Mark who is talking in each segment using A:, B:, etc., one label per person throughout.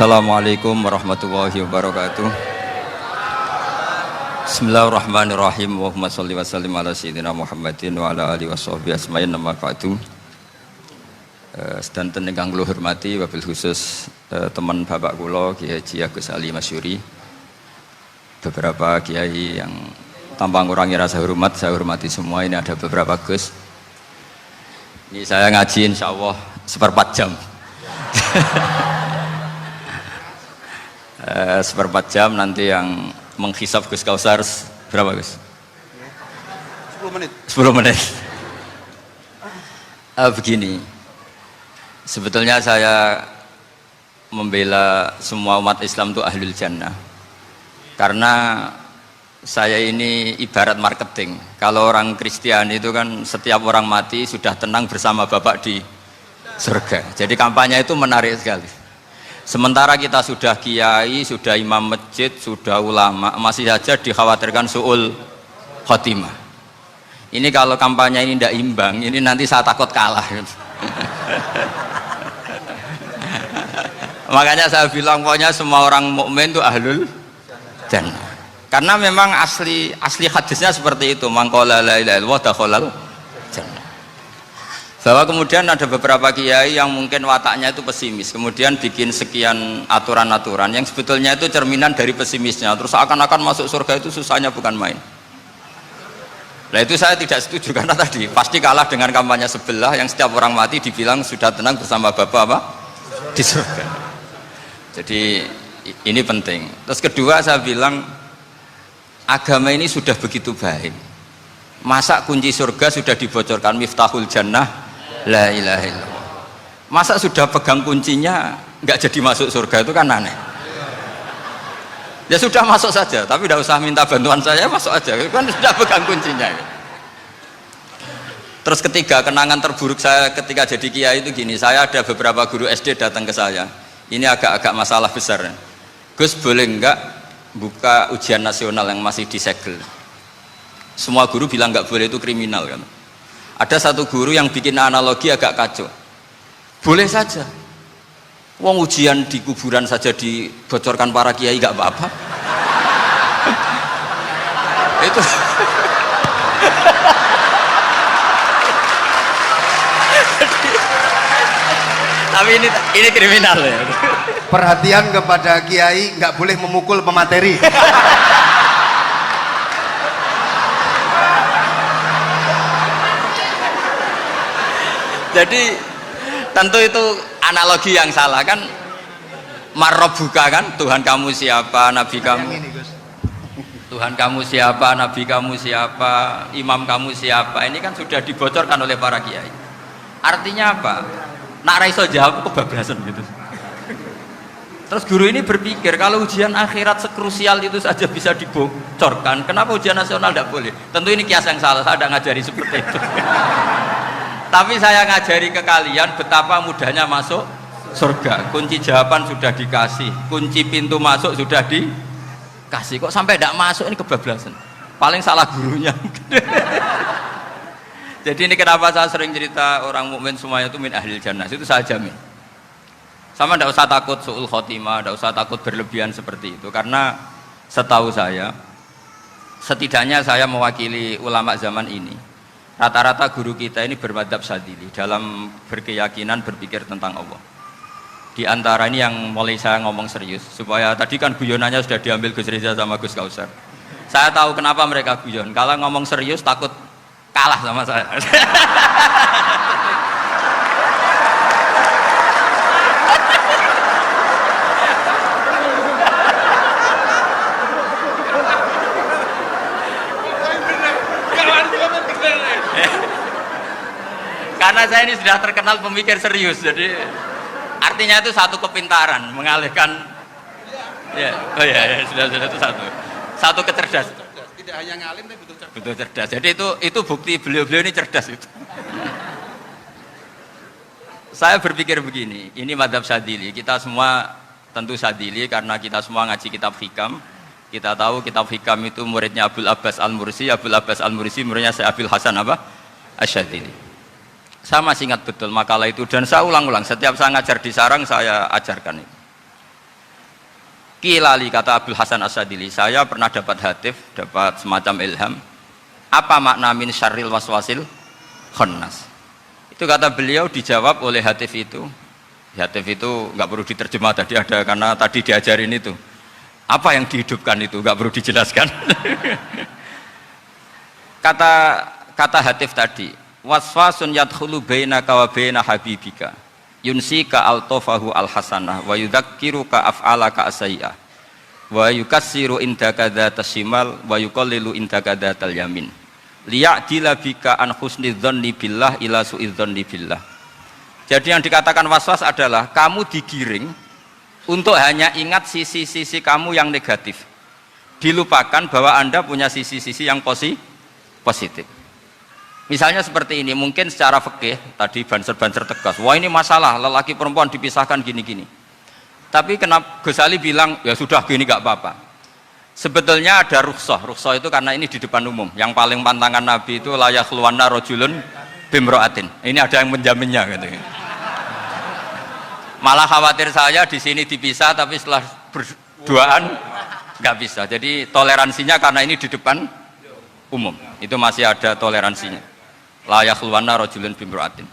A: Assalamualaikum warahmatullahi wabarakatuh. Bismillahirrahmanirrahim. Allahumma sholli wa sallim ala sayyidina Muhammadin wa ala alihi washabbihi asma'in nama ba'du. Sedanten ingkang kula hormati wabil khusus teman bapak kula Kiai Haji Agus Ali Masyuri. Beberapa kiai yang tanpa ngurangi rasa hormat saya hormati semua. Ini ada beberapa Gus. Ini saya ngaji insyaallah seperempat jam. Seperempat jam nanti yang menghisap Gus Kausar berapa Gus?
B: 10 menit.
A: 10 menit. Begini, sebetulnya saya membela semua umat Islam itu ahlul jannah karena saya ini ibarat marketing. Kalau orang Kristiani itu kan setiap orang mati sudah tenang bersama Bapak di surga. Jadi kampanye itu menarik sekali. Sementara kita sudah kiai, sudah imam masjid, sudah ulama, masih saja dikhawatirkan su'ul khotimah. Ini kalau kampanye ini tidak imbang, ini nanti saya takut kalah. Makanya saya bilang pokoknya semua orang mukmin itu ahlul jannah. Karena memang asli hadisnya seperti itu, man qala la ilaha illallah dakhalal jannah. Bahwa kemudian ada beberapa kiai yang mungkin wataknya itu pesimis, kemudian bikin sekian aturan-aturan yang sebetulnya itu cerminan dari pesimisnya, terus akan-akan masuk surga itu susahnya bukan main. Nah itu saya tidak setuju karena tadi pasti kalah dengan kampanye sebelah yang setiap orang mati dibilang sudah tenang bersama Bapak apa? Di surga. Jadi ini penting. Terus kedua saya bilang agama ini sudah begitu baik. Masa kunci surga sudah dibocorkan miftahul jannah la ilaha illallah. Masa sudah pegang kuncinya nggak jadi masuk surga, itu kan aneh. Ya sudah masuk saja, tapi tidak usah minta bantuan saya, masuk aja, kan sudah pegang kuncinya. Terus ketiga, kenangan terburuk saya ketika jadi kiai itu gini, saya ada beberapa guru SD datang ke saya. Ini agak-agak masalah besar. Gus, boleh nggak buka ujian nasional yang masih disegel? Semua guru bilang nggak boleh, itu kriminal kan. Ada satu guru yang bikin analogi agak kacau. Boleh saja. Wong ujian di kuburan saja dibocorkan para kiai nggak apa-apa. Itu. Tapi ini kriminal ya.
B: Perhatian kepada kiai, nggak boleh memukul pemateri.
A: Jadi tentu itu analogi yang salah kan. Marrobuka kan, Tuhan kamu siapa, nabi kamu. Tuhan kamu siapa, nabi kamu siapa, imam kamu siapa. Ini kan sudah dibocorkan oleh para kiai. Artinya apa? Nak raiso jawab kebablasan gitu. Terus guru ini berpikir kalau ujian akhirat sekrusial itu saja bisa dibocorkan, kenapa ujian nasional tidak boleh? Tentu ini kias yang salah, saya tidak ngajari seperti itu. Tapi saya ngajari ke kalian betapa mudahnya masuk surga. Kunci jawaban sudah dikasih, kunci pintu masuk sudah dikasih. Kok sampai tidak masuk, ini kebablasan. Paling salah gurunya. Jadi ini kenapa saya sering cerita orang mukmin semuanya itu min ahlil jannah, itu saya jamin. Sama tidak usah takut su'ul khotimah, tidak usah takut berlebihan seperti itu. Karena setahu saya, setidaknya saya mewakili ulama zaman ini. Rata-rata guru kita ini bermadzhab Syadzili dalam berkeyakinan berpikir tentang Allah. Di antara ini yang mulai saya ngomong serius, supaya tadi kan guyonannya sudah diambil Gus Reza sama Gus Kausar. Saya tahu kenapa mereka guyon. Kalau ngomong serius takut kalah sama saya. Karena saya ini sudah terkenal pemikir serius, jadi artinya itu satu kepintaran mengalihkan. Ya, oh ya, sudah itu satu kecerdasan.
B: Tidak hanya ngalim tapi betul cerdas.
A: Betul cerdas. Jadi itu bukti beliau-beliau ini cerdas itu. Saya berpikir begini, ini madzhab Syadzili. Kita semua tentu Syadzili karena kita semua ngaji kitab hikam. Kita tahu kitab hikam itu muridnya Abul Abbas Al-Mursi. Abul Abbas Al-Mursi muridnya Syekh Abil Hasan apa? Asy-Syadzili. Saya masih ingat betul makalah itu dan saya ulang-ulang setiap saya ngajar di sarang saya ajarkan itu. Kilali, kata Abdul Hasan As-Sadili, saya pernah dapat hatif, dapat semacam ilham. Apa makna min syarril waswasil khannas? Itu kata beliau dijawab oleh hatif itu. Hatif itu nggak perlu diterjemah tadi ada, karena tadi diajarin itu. Apa yang dihidupkan itu nggak perlu dijelaskan. kata hatif tadi, waswasun yadkhulu bainaka wa baina habibika yunsika altofahu alhasanah wa yudzakiruka af'alaka asai'ah wa yukassiru indaka dzatas shimal wa yuqallilu indaka dzatal yamin liya'dila bika an husni dzanni billah ila su'i dzanni billah. Jadi yang dikatakan waswas adalah kamu digiring untuk hanya ingat sisi-sisi kamu yang negatif, dilupakan bahwa Anda punya sisi-sisi yang positif. Misalnya seperti ini, mungkin secara fikih tadi banser-banser tegas, wah ini masalah lelaki perempuan dipisahkan gini-gini. Tapi kenapa Ghazali bilang ya sudah gini gak apa-apa. Sebetulnya ada rukhsah itu karena ini di depan umum. Yang paling pantangan Nabi itu la yakhluwanna rajulun bimra'atin. Ini ada yang menjaminnya gitu. Malah khawatir saya di sini dipisah tapi setelah berduaan nggak bisa. Jadi toleransinya karena ini di depan umum. Itu masih ada toleransinya. La yakhluwanna rajulun bimra'atin.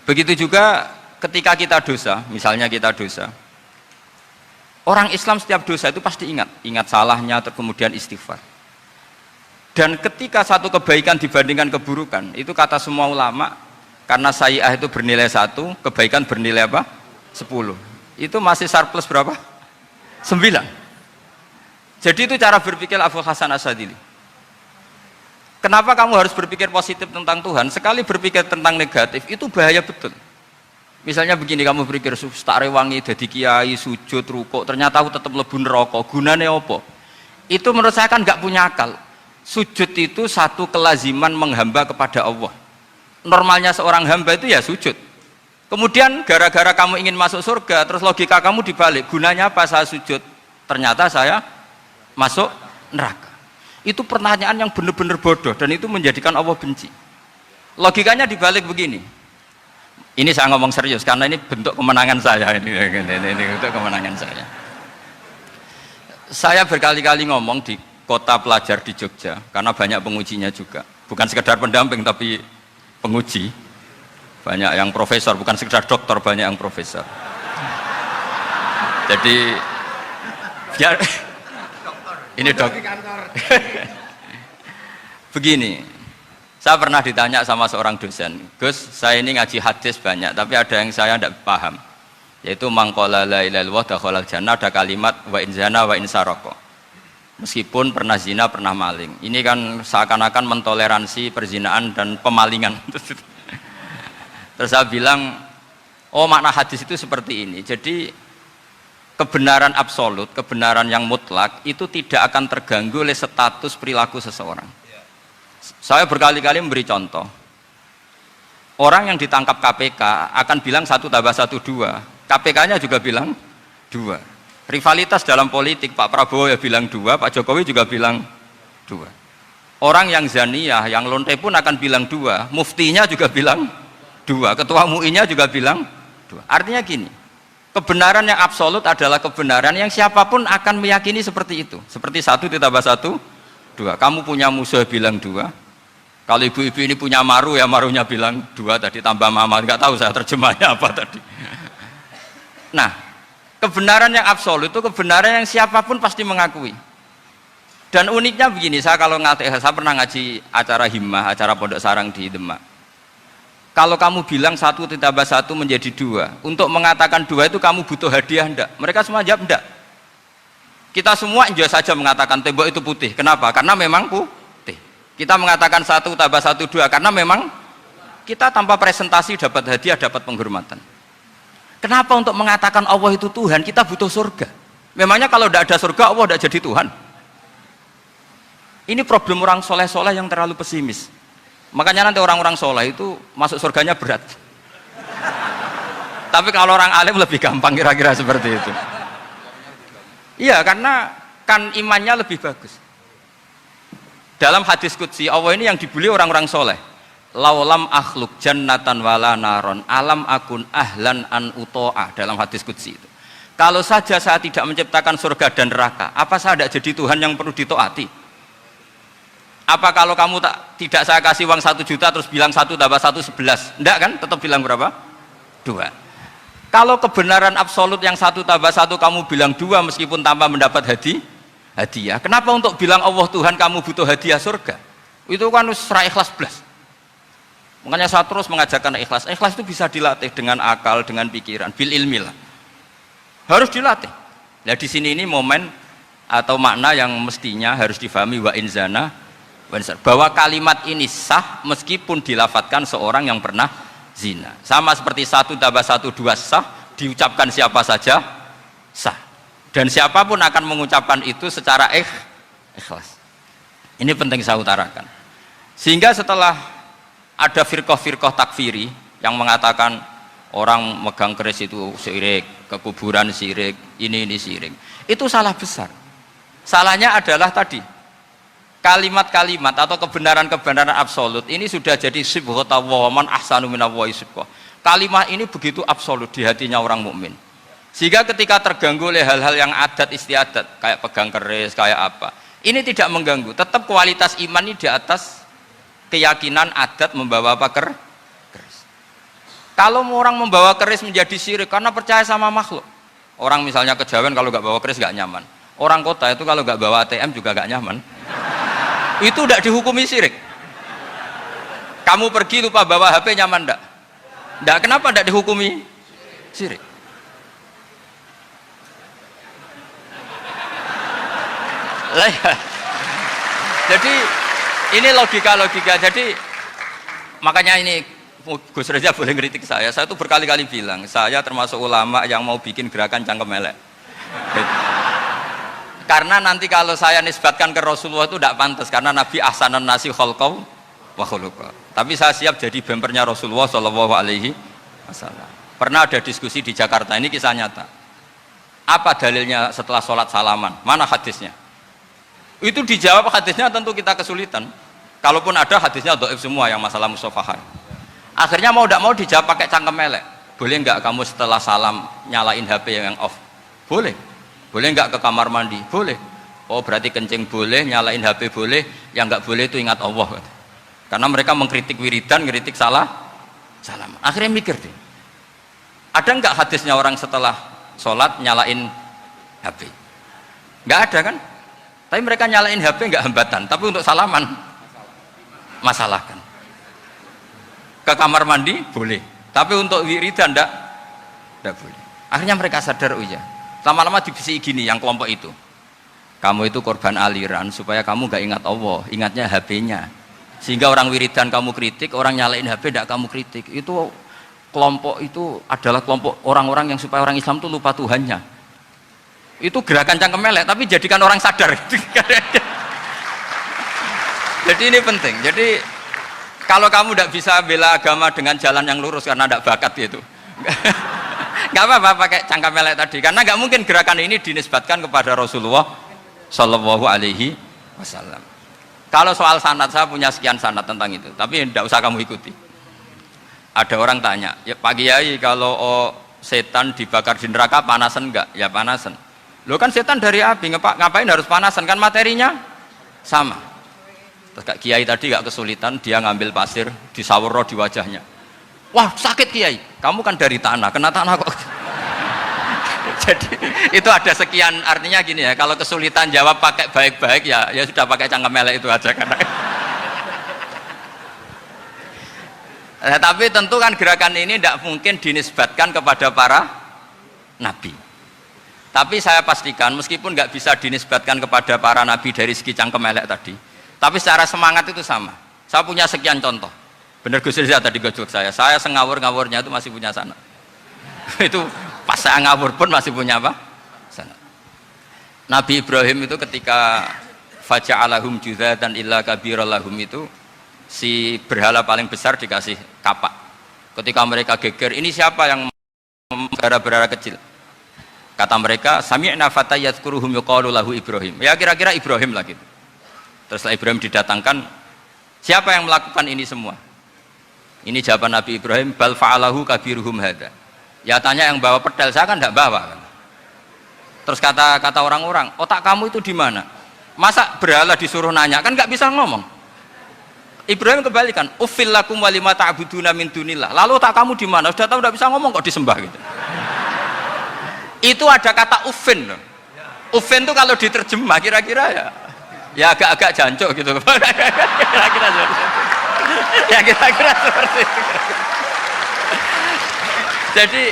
A: Begitu juga ketika kita dosa, misalnya kita dosa. Orang Islam setiap dosa itu pasti ingat salahnya, kemudian istighfar. Dan ketika satu kebaikan dibandingkan keburukan, itu kata semua ulama, karena sayi'ah itu bernilai 1, kebaikan bernilai apa? 10. Itu masih surplus berapa? 9. Jadi itu cara berpikir Abdul Hasan As-Sadili. Kenapa kamu harus berpikir positif tentang Tuhan? Sekali berpikir tentang negatif, itu bahaya betul. Misalnya begini, kamu berpikir tak rewangi, jadi kiai, sujud, rukuk, ternyata aku tetap mlebu neraka, gunane apa? Itu menurut saya kan nggak punya akal. Sujud itu satu kelaziman menghamba kepada Allah. Normalnya seorang hamba itu ya sujud. Kemudian gara-gara kamu ingin masuk surga, terus logika kamu dibalik, gunanya apa saya sujud? Ternyata saya masuk neraka. Itu pertanyaan yang benar-benar bodoh dan itu menjadikan Allah benci. Logikanya dibalik begini. Ini saya ngomong serius karena ini bentuk kemenangan saya, ini bentuk kemenangan saya. Saya berkali-kali ngomong di kota pelajar di Jogja karena banyak pengujinya juga. Bukan sekedar pendamping tapi penguji. Banyak yang profesor, bukan sekedar dokter, banyak yang profesor. Jadi biar ini dok. Begini, saya pernah ditanya sama seorang dosen, Gus, saya ini ngaji hadis banyak, tapi ada yang saya tidak paham, yaitu mangqala la ilaha illallah dakhalal jannah, ada kalimat wa in zana wa in saraka. Meskipun pernah zina, pernah maling. Ini kan seakan-akan mentoleransi perzinaan dan pemalingan. Terus saya bilang, oh makna hadis itu seperti ini. Jadi kebenaran absolut, kebenaran yang mutlak itu tidak akan terganggu oleh status perilaku seseorang. Saya berkali-kali memberi contoh. Orang yang ditangkap KPK akan bilang 1 tambah 1 2. KPK-nya juga bilang 2. Rivalitas dalam politik, Pak Prabowo ya bilang 2, Pak Jokowi juga bilang 2. Orang yang zaniyah, yang lonte pun akan bilang 2. Muftinya juga bilang 2. Ketua MUI-nya juga bilang 2. Artinya gini, kebenaran yang absolut adalah kebenaran yang siapapun akan meyakini seperti itu. Seperti 1 ditambah 1 2. Kamu punya musuh bilang 2. Kalau ibu-ibu ini punya maru ya marunya bilang 2 tadi tambah mama, nggak tahu saya terjemahnya apa tadi. Nah, kebenaran yang absolut itu kebenaran yang siapapun pasti mengakui. Dan uniknya begini, saya pernah ngaji acara himmah, acara pondok sarang di Demak. Kalau kamu bilang 1 ditambah 1 menjadi 2, untuk mengatakan 2 itu kamu butuh hadiah enggak? Mereka semua jawab enggak. Kita semua juga saja mengatakan tembok itu putih. Kenapa? Karena memang putih. Kita mengatakan 1 tambah 1 2 karena memang kita tanpa presentasi dapat hadiah, dapat penghormatan. Kenapa untuk mengatakan Allah itu Tuhan kita butuh surga? Memangnya kalau tidak ada surga Allah tidak jadi Tuhan? Ini problem orang soleh-soleh yang terlalu pesimis. Makanya nanti orang-orang soleh itu masuk surganya berat. Tapi kalau orang alim lebih gampang kira-kira seperti itu. Iya, karena kan imannya lebih bagus. Dalam hadis qudsi Allah ini yang dibuli orang-orang soleh. Laulam akhluk jannatan wala naron alam akun ahlan an uto'ah, dalam hadis qudsi itu. Kalau saja saya tidak menciptakan surga dan neraka, apa saya tidak jadi Tuhan yang perlu ditaati? Apa kalau kamu tidak saya kasih uang 1 juta terus bilang 1 tambah 1 11? Enggak kan? Tetap bilang berapa? 2. Kalau kebenaran absolut yang 1 tambah 1 kamu bilang 2 meskipun tanpa mendapat hadiah. Kenapa untuk bilang Allah Tuhan kamu butuh hadiah surga? Itu kan serah ikhlas belas. Makanya saya terus mengajarkan ikhlas. Ikhlas itu bisa dilatih dengan akal, dengan pikiran, bil ilmi lah. Harus dilatih. Nah di sini ini momen atau makna yang mestinya harus difahami wa inzana, bahwa kalimat ini sah meskipun dilafatkan seorang yang pernah zina. Sama seperti 1 tambah 1 2 sah, diucapkan siapa saja sah. Dan siapapun akan mengucapkan itu secara ikhlas. Ini penting saya utarakan. Sehingga setelah ada firqah-firqah takfiri yang mengatakan orang megang keris itu syirik, ke kuburan syirik, ini syirik. Itu salah besar. Salahnya adalah tadi kalimat-kalimat atau kebenaran-kebenaran absolut ini sudah jadi sibghatullah man ahsanu minallahi sibghah. Kalimat ini begitu absolut di hatinya orang mukmin. Sehingga ketika terganggu oleh hal-hal yang adat istiadat kayak pegang keris, kayak apa, ini tidak mengganggu. Tetap kualitas iman ini di atas keyakinan adat membawa apa keris. Kalau orang membawa keris menjadi syirik karena percaya sama makhluk. Orang misalnya kejawen kalau nggak bawa keris nggak nyaman. Orang kota itu kalau nggak bawa ATM juga nggak nyaman. Itu tidak dihukumi syirik. Kamu pergi lupa bawa HP nyaman enggak? Enggak, kenapa tidak dihukumi syirik? Jadi ini logika-logika. Jadi makanya ini Gus Reza boleh ngeritik saya tuh berkali-kali bilang saya termasuk ulama yang mau bikin gerakan cangkem elek. Karena nanti kalau saya nisbatkan ke Rasulullah itu tidak pantas, karena Nabi ahsanan nasi khalqaw wa khuluqa. Tapi saya siap jadi bempernya Rasulullah Shallallahu Alaihi Wasallam. Pernah ada diskusi di Jakarta, ini kisah nyata. Apa dalilnya setelah sholat salaman? Mana hadisnya? Itu dijawab hadisnya tentu kita kesulitan. Kalaupun ada hadisnya dhaif semua yang masalah musafahan. Akhirnya mau tidak mau dijawab pakai cangkem elek. Boleh nggak kamu setelah salam nyalain HP yang off? Boleh. Boleh nggak ke kamar mandi? Boleh. Oh berarti kencing boleh, nyalain HP boleh, yang nggak boleh itu ingat Allah. Karena mereka mengkritik wiridan, ngeritik salam. Akhirnya mikir deh. Ada nggak hadisnya orang setelah sholat nyalain HP? Nggak ada kan? Tapi mereka nyalain HP nggak hambatan, tapi untuk salaman masalahkan. Ke kamar mandi boleh, tapi untuk wiridan enggak boleh. Akhirnya mereka sadar, oh iya. Lama-lama dibisi gini yang kelompok itu. Kamu itu korban aliran supaya kamu nggak ingat Allah, ingatnya HP-nya. Sehingga orang wiridan kamu kritik, orang nyalain HP enggak kamu kritik. Itu kelompok itu adalah kelompok orang-orang yang supaya orang Islam itu lupa Tuhannya. Itu gerakan cangkem elek tapi jadikan orang sadar. Jadi ini penting. Jadi kalau kamu tidak bisa bela agama dengan jalan yang lurus karena tidak bakat gitu, nggak apa-apa pakai cangkem elek tadi, karena nggak mungkin gerakan ini dinisbatkan kepada Rasulullah Shallallahu Alaihi Wasallam. Kalau soal sanad, saya punya sekian sanad tentang itu, tapi tidak usah kamu ikuti. Ada orang tanya, ya Pak Kiai, kalau setan dibakar di neraka panasan enggak? Ya panasan. Lo kan setan dari api, ngapain harus panasan? Kan materinya sama. Terus Kak Kiai tadi gak kesulitan, dia ngambil pasir, disawur di wajahnya. Wah sakit Kiai, kamu kan dari tanah, kena tanah kok. Jadi itu ada sekian, artinya gini ya, kalau kesulitan jawab pakai baik-baik ya sudah pakai cangkem elek itu aja kan. Nah, tapi tentu kan gerakan ini tidak mungkin dinisbatkan kepada para nabi. Tapi saya pastikan meskipun nggak bisa dinisbatkan kepada para nabi dari segi cangkem elek tadi, tapi secara semangat itu sama. Saya punya sekian contoh. Bener Gus Riza tadi gojok saya ngawur-ngawurnya itu masih punya sanad. Itu pas saya ngawur pun masih punya apa? Sanad. Nabi Ibrahim itu ketika faja'alahum juzatan illa kabirallahum itu si berhala paling besar dikasih kapak. Ketika mereka geger, ini siapa yang berhala-berhala kecil? Kata mereka, sami'na fata yadhkuruhum yuqalu lahu Ibrahim. Ya kira-kira Ibrahim lah gitu. Terus setelah Ibrahim didatangkan, siapa yang melakukan ini semua? Ini jawaban Nabi Ibrahim, bal fa'alahu kabiruhum hadza. Ya tanya yang bawa pedal, saya kan tidak bawa kan. Terus kata orang-orang, otak kamu itu di mana? Masa berhala disuruh nanya, kan nggak bisa ngomong. Ibrahim kembalikan, uffil lakum walima ta'buduna min dunillah. Lalu otak kamu di mana? Sudah tahu nggak bisa ngomong kok disembah gitu. Itu ada kata uffin. Uffin itu kalau diterjemah kira-kira ya agak-agak jancuk gitu. Kira-kira seperti itu. Ya kira-kira seperti itu. Jadi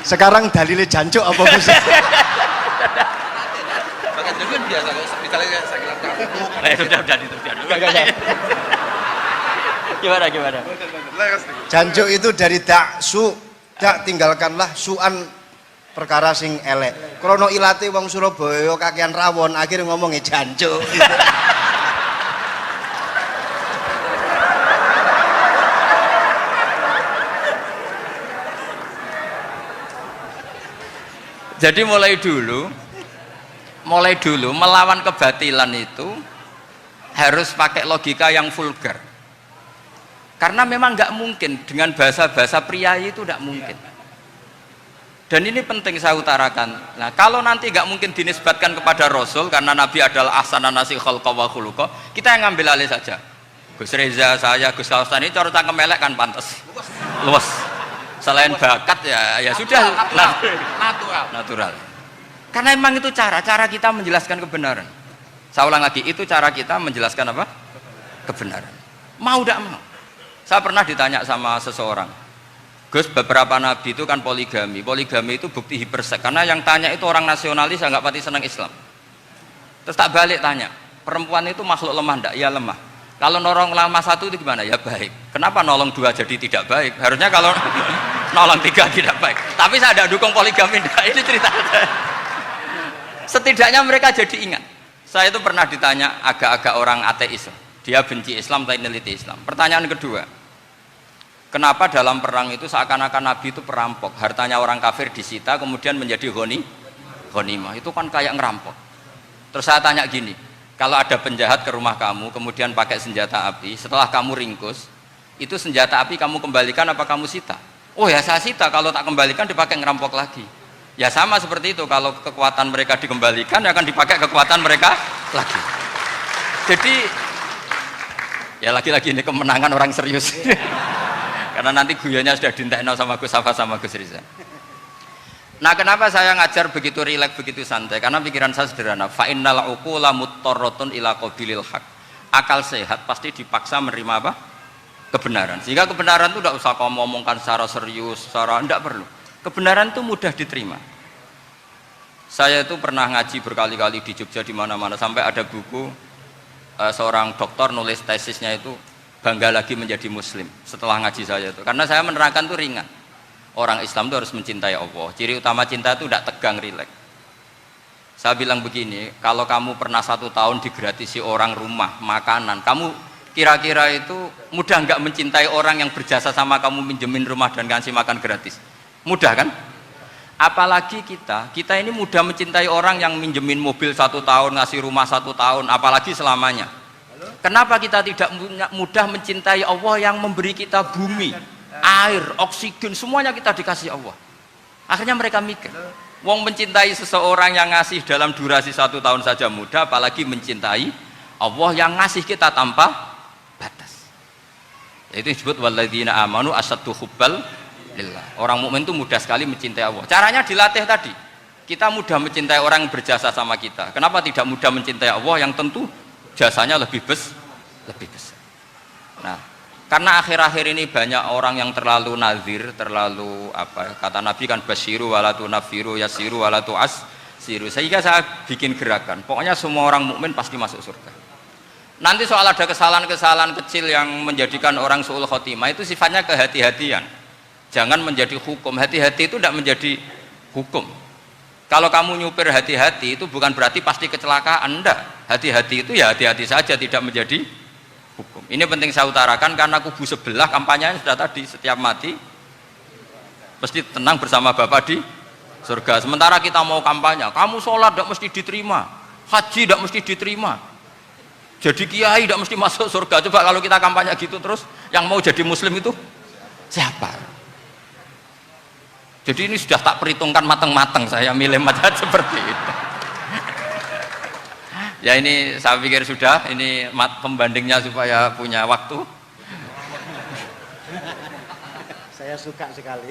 B: Sekarang dalilnya jancuk apa Gus?
C: Pakai jangan biasa kalau misalnya saya bilang
A: sudah itu. Gimana?
B: Jancuk itu dari daksu, dak tinggalkanlah suan perkara sing elek. Krono ilate wong Surabaya kakean rawon, akhirnya ngomongnya jancuk.
A: Jadi mulai dulu melawan kebatilan itu harus pakai logika yang vulgar. Karena memang nggak mungkin dengan bahasa-bahasa priayi itu nggak mungkin. Dan ini penting saya utarakan. Nah, kalau nanti nggak mungkin dinisbatkan kepada Rasul karena Nabi adalah ahsanan nasi khalqa wa khuluqa, kita yang ngambil alih saja. Gus Reza, saya, Gus Kaustan ini cara cangkem elek kan pantas. Luas. Selain bakat ya sudah natural. Karena memang itu cara kita menjelaskan kebenaran. Saya ulang lagi, itu cara kita menjelaskan apa? Kebenaran. Mau tidak mau. Saya pernah ditanya sama seseorang, Gus, beberapa nabi itu kan poligami itu bukti hipersek. Karena yang tanya itu orang nasionalis yang nggak pati senang Islam. Terus tak balik tanya, perempuan itu makhluk lemah enggak? Ya lemah. Kalau nolong lama satu itu gimana? Ya baik. Kenapa nolong dua jadi tidak baik? Harusnya kalau nolong tiga tidak baik. Tapi saya tidak dukung poligami. Ini cerita. Setidaknya mereka jadi ingat. Saya itu pernah ditanya agak-agak orang ateis. Dia benci Islam tapi neliti Islam. Pertanyaan kedua, kenapa dalam perang itu seakan-akan Nabi itu perampok? Hartanya orang kafir disita kemudian menjadi ghanimah. Itu kan kayak ngerampok. Terus saya tanya gini, kalau ada penjahat ke rumah kamu kemudian pakai senjata api, setelah kamu ringkus, itu senjata api kamu kembalikan apa kamu sita? Oh ya saya sita, kalau tak kembalikan dipakai ngerampok lagi. Ya sama seperti itu, kalau kekuatan mereka dikembalikan akan dipakai kekuatan mereka lagi. Jadi ya lagi-lagi ini kemenangan orang serius. Karena nanti guyonnya sudah dintekno sama Gus Safa sama Gus Riza. Nah, kenapa saya ngajar begitu rileks, begitu santai? Karena pikiran saya sederhana. Fa innal uqula muttarratun ila qabilil haq. Akal sehat pasti dipaksa menerima apa? Kebenaran. Sehingga kebenaran itu tidak usah kamu ngomongkan secara serius, tidak perlu. Kebenaran itu mudah diterima. Saya itu pernah ngaji berkali-kali di Jogja di mana-mana sampai ada buku seorang dokter nulis tesisnya itu bangga lagi menjadi muslim setelah ngaji saya itu. Karena saya menerangkan itu ringan. Orang Islam itu harus mencintai Allah. Ciri utama cinta itu tidak tegang, rileks. Saya bilang begini, kalau kamu pernah 1 tahun digratisi orang rumah, makanan, kamu kira-kira itu mudah nggak mencintai orang yang berjasa sama kamu minjemin rumah dan kasih makan gratis? Mudah kan? Apalagi kita ini mudah mencintai orang yang minjemin mobil 1 tahun, ngasih rumah 1 tahun, apalagi selamanya. Kenapa kita tidak mudah mencintai Allah yang memberi kita bumi, air, oksigen, semuanya kita dikasih Allah? Akhirnya mereka mikir, wong mencintai seseorang yang ngasih dalam durasi 1 tahun saja mudah, apalagi mencintai Allah yang ngasih kita tanpa batas. Itu disebut walladzina amanu asyaddu hubbal lillah. Orang mukmin itu mudah sekali mencintai Allah. Caranya dilatih tadi. Kita mudah mencintai orang yang berjasa sama kita. Kenapa tidak mudah mencintai Allah yang tentu jasanya lebih besar? Nah, karena akhir-akhir ini banyak orang yang terlalu nazir, terlalu apa? Kata Nabi kan basyiru walatu nafiru yasiru walatu asiru. Sehingga saya bikin gerakan. Pokoknya semua orang mukmin pasti masuk surga. Nanti soal ada kesalahan-kesalahan kecil yang menjadikan orang su'ul khotimah itu sifatnya kehati-hatian. Jangan menjadi hukum. Hati-hati itu tidak menjadi hukum. Kalau kamu nyupir hati-hati itu bukan berarti pasti kecelakaan, enggak. Hati-hati itu ya hati-hati saja, tidak menjadi hukum. Ini penting saya utarakan karena kubu sebelah kampanyenya sudah tadi, setiap mati mesti tenang bersama Bapak di surga. Sementara kita mau kampanye, kamu sholat tidak mesti diterima, haji tidak mesti diterima, jadi kiai tidak mesti masuk surga. Coba kalau kita kampanye gitu terus, yang mau jadi muslim itu siapa? Jadi ini sudah tak perhitungkan matang-matang saya milih mazhab seperti itu. Ya ini saya pikir sudah, ini pembandingnya supaya punya waktu.
B: Saya suka sekali.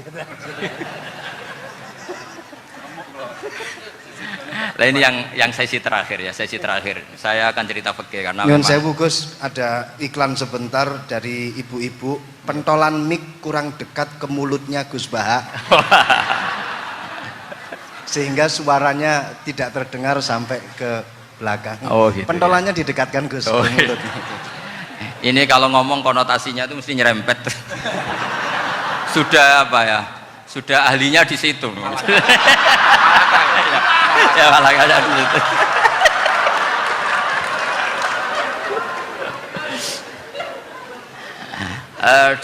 A: Nah ini yang sesi terakhir ya, sesi terakhir. Saya akan cerita fikih karena
B: Nyun
A: memang
B: sewu Gus, ada iklan sebentar dari ibu-ibu, pentolan mic kurang dekat ke mulutnya Gus Baha. Sehingga suaranya tidak terdengar sampai ke belakang.
A: Oh, gitu,
B: pentolannya didekatkan Gus
A: Oh,
B: ke mulutnya.
A: ini kalau ngomong konotasinya itu mesti nyerempet. Sudah apa ya? Sudah ahlinya di situ. Ya malah ada di situ.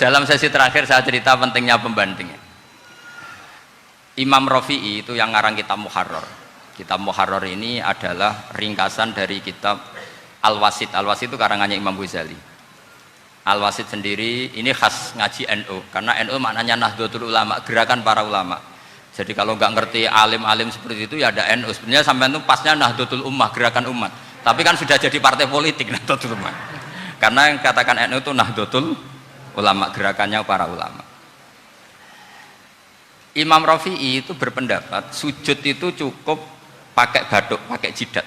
A: Dalam sesi terakhir saya cerita pentingnya pembanding. Imam Rafi'i itu yang ngarang kitab Muharrar. Kitab Muharrar ini adalah ringkasan dari kitab Al-Wasit. Al-Wasit itu karangannya Imam Ghazali. Al-Wasit sendiri ini khas ngaji NU, karena NU maknanya Nahdlatul Ulama, gerakan para ulama. Jadi kalau nggak ngerti alim-alim seperti itu ya ada NU. Sebenarnya sampai itu pasnya Nahdlatul Ummah, gerakan umat. Tapi kan sudah jadi partai politik Nahdlatul Ummah. Karena yang katakan NU itu Nahdlatul Ulama, gerakannya para ulama. Imam Rafi'i itu berpendapat sujud itu cukup pakai batuk, pakai jidat.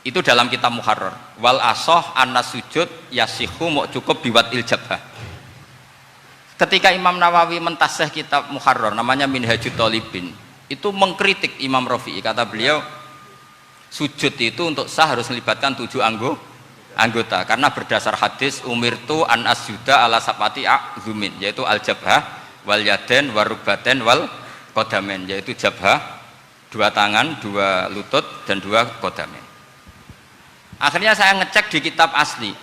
A: Itu dalam kitab Muharrar. Wal asoh anna sujud yasihu mau cukup biwat iljabah. Ketika Imam Nawawi mentasih kitab Muharrar namanya Minhajut Thalibin, itu mengkritik Imam Rafi'i. Kata beliau sujud itu untuk sah harus melibatkan 7 anggota karena berdasar hadis umirtu an asjuda ala sabati a'zumin, yaitu al jabhah wal yaden warubaten wal qadamen, yaitu jabhah 2 tangan, 2 lutut dan 2 qadamen. Akhirnya saya ngecek di kitab asli,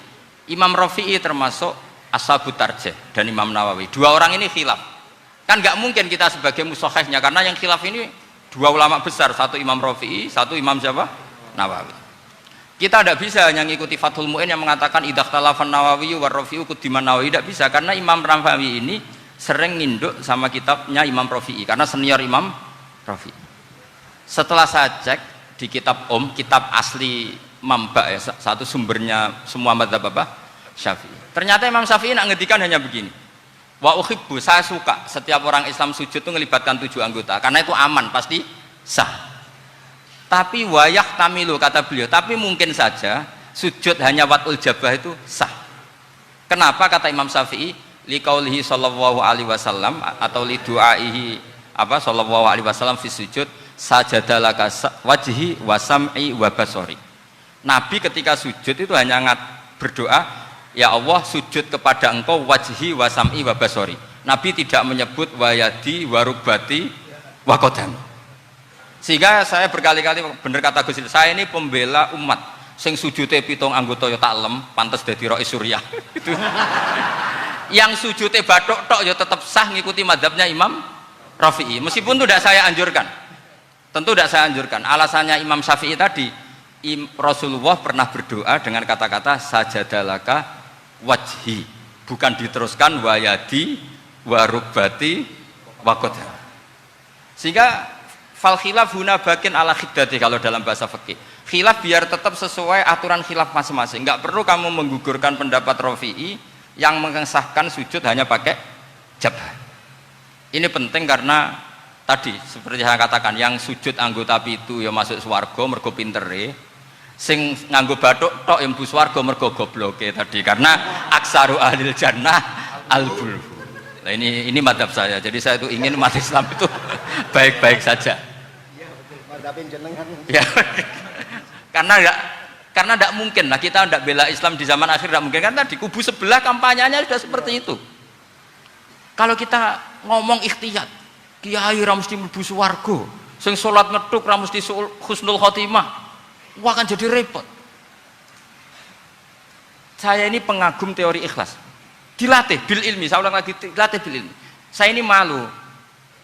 A: Imam Rafi'i termasuk Ashabut Tarjih dan Imam Nawawi. 2 orang ini khilaf. Kan nggak mungkin kita sebagai musahihnya, karena yang khilaf ini 2 ulama besar, satu Imam Rafi'i, satu Imam siapa? Nawawi. Kita tidak bisa hanya ngikuti Fathul Mu'in yang mengatakan idza ikhtalafan Nawawi war Rafi'u qudiman Nawawi, tidak bisa, karena Imam Nawawi ini sering nginduk sama kitabnya Imam Rafi'i karena senior Imam Rafi'i. Setelah saya cek di kitab kitab asli Mamba ya, satu sumbernya semua mazhab apa? Syafi'i. Ternyata Imam Syafi'i nak ngedikan hanya begini. Wa uhibbu, saya suka setiap orang Islam sujud itu melibatkan 7 anggota karena itu aman, pasti sah. Tapi wayah tamilu, kata beliau, tapi mungkin saja sujud hanya watul jabah itu sah. Kenapa? Kata Imam Syafi'i, liqaulihi sallallahu alaihi wasallam atau li du'aihi apa sallallahu alaihi wasallam fi sujud sajadalaka wajhi wa sam'i wa basari. Nabi ketika sujud itu hanya berdoa, ya Allah sujud kepada engkau wajhi wa sam'i wa basari. Nabi tidak menyebut wayadi warubati wa qadam. Sehingga saya berkali-kali bener kata Gus, saya ini pembela umat sing sujudnya 7 anggota ya tak lem, pantes dadi Rais Surya. Itu. Yang sujudnya batuk tok ya tetap sah ngikuti mazhabnya Imam Rafi'i. Meskipun itu tidak saya anjurkan. Tentu tidak saya anjurkan. Alasannya Imam Syafi'i tadi, Rasulullah pernah berdoa dengan kata-kata sajadalaka wajhi, bukan diteruskan wayadi warubati wakoda. Sehingga fal khilaf huna bakin ala khiddati kalau dalam bahasa fikih. Khilaf biar tetap sesuai aturan khilaf masing-masing. Enggak perlu kamu menggugurkan pendapat Rafi'i yang mengesahkan sujud hanya pakai jabah. Ini penting karena tadi seperti saya katakan, yang sujud anggota itu ya masuk swarga mergo pintere. Sing nganggo bathuk tok yang mlebu swarga mergo gobloke tadi, karena aksaru ahlil jannah al-bulhu. Nah ini madhab saya. Jadi saya itu ingin umat Islam itu baik-baik saja.
B: Iya betul. Madhabin jenengan.
A: Ya. Karena tidak mungkin lah kita tidak bela Islam di zaman akhir, tidak mungkin, karena di kubu sebelah kampanyenya sudah seperti itu. Kalau kita ngomong ikhtiyat, kiai ra mesti mlebu swarga, sing salat ngethuk ra mesti husnul khotimah. Wah, akan jadi repot. Saya ini pengagum teori ikhlas. Dilatih bil ilmi, saya ulang lagi, dilatih bil ilmi. Saya ini malu.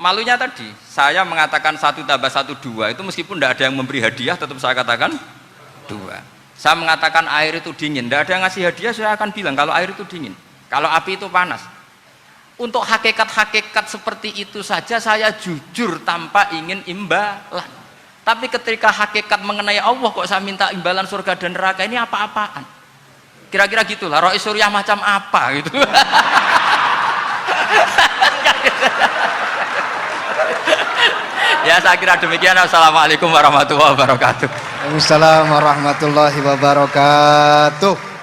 A: Malunya tadi, saya mengatakan 1 tambah 1 2, itu meskipun tidak ada yang memberi hadiah, tetap saya katakan 2. Saya mengatakan air itu dingin, tidak ada yang ngasih hadiah, saya akan bilang kalau air itu dingin, kalau api itu panas. Untuk hakikat-hakikat seperti itu saja saya jujur tanpa ingin imbalan. Tapi ketika hakikat mengenai Allah kok saya minta imbalan surga dan neraka, ini apa-apaan? Kira-kira gitulah, Rois Suriah macam apa gitu. Ya saya kira demikian. Assalamualaikum warahmatullahi wabarakatuh.
B: Waalaikumsalam warahmatullahi wabarakatuh.